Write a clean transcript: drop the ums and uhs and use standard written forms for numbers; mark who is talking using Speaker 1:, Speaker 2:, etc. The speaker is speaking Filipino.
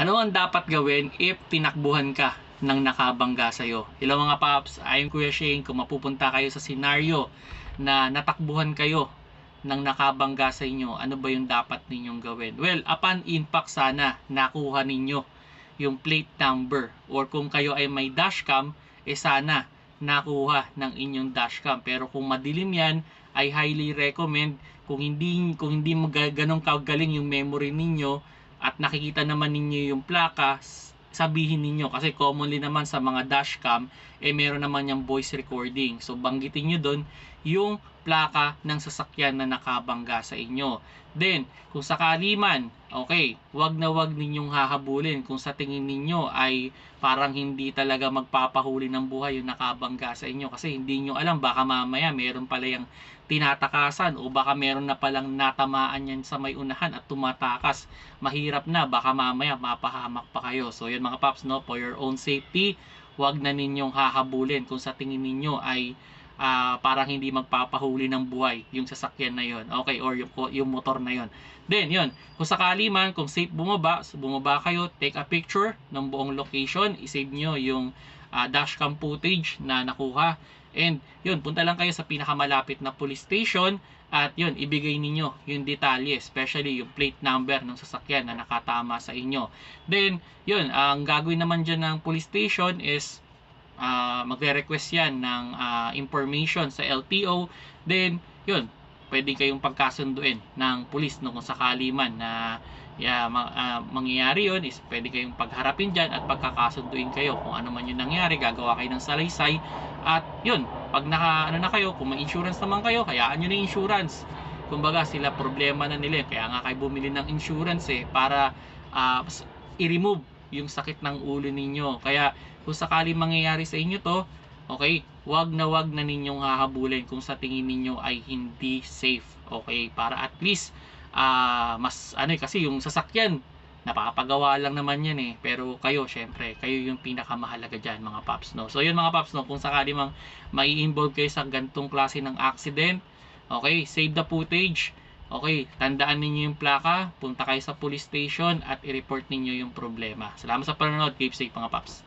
Speaker 1: Ano ang dapat gawin if tinakbuhan ka ng nakabangga sa'yo? Hello mga paps, I'm Kuya Shane. Kung mapupunta kayo sa senaryo na natakbuhan kayo ng nakabangga sa inyo, ano ba yung dapat ninyong gawin? Well, upon impact sana, nakuha ninyo yung plate number. Or kung kayo ay may dashcam, sana nakuha ng inyong dashcam. Pero kung madilim yan, I highly recommend kung hindi ganong kagaling yung memory ninyo at nakikita naman ninyo yung plaka, sabihin ninyo kasi commonly naman sa mga dashcam meron naman yung voice recording. So banggitin nyo doon yung plaka ng sasakyan na nakabangga sa inyo. Then, kung sakali man, okay, wag ninyong hahabulin kung sa tingin ninyo ay parang hindi talaga magpapahuli ng buhay yung nakabangga sa inyo kasi hindi nyo alam, baka mamaya meron pala yung tinatakasan o baka meron na palang natamaan yan sa may unahan at tumatakas. Mahirap na, baka mamaya mapahamak pa kayo. So yun mga paps, no, for your own safety, wag na ninyong hahabulin kung sa tingin ninyo ay parang hindi magpapahuli ng buhay yung sasakyan na yon, okay, or yung motor na yon. Then yun, kung sakali man, kung safe bumaba kayo, take a picture ng buong location, isave nyo yung dashcam footage na nakuha, and yun, punta lang kayo sa pinakamalapit na police station at yun, ibigay ninyo yung detalye, especially yung plate number ng sasakyan na nakatama sa inyo. Then yun, ang gagawin naman dyan ng police station is magre-request yan ng information sa LTO. Then yun, pwede kayong pagkasunduin ng pulis, no, kung sakali man na mangyayari yun, is pwede kayong pagharapin dyan at pagkakasunduin kayo kung ano man yung nangyari. Gagawa kayo ng salaysay at yun, pag ano na kayo, kung may insurance naman kayo, hayaan nyo na yung insurance. Kumbaga sila problema na nila, kaya nga kayo bumili ng insurance para i-remove yung sakit ng ulo ninyo. Kaya kung sakali mangyayari sa inyo to, okay, wag na ninyong hahabulin kung sa tingin ninyo ay hindi safe. Okay, para at least mas kasi yung sasakyan napapagawa lang naman yan pero kayo, syempre, kayo yung pinakamahalaga dyan mga paps, no? So yun mga paps, no, kung sakali mang mai-involve kayo sa gantong klase ng accident, okay, save the footage. Okay, tandaan ninyo yung plaka, punta kayo sa police station at i-report ninyo yung problema. Salamat sa panonood, keep safe mga paps.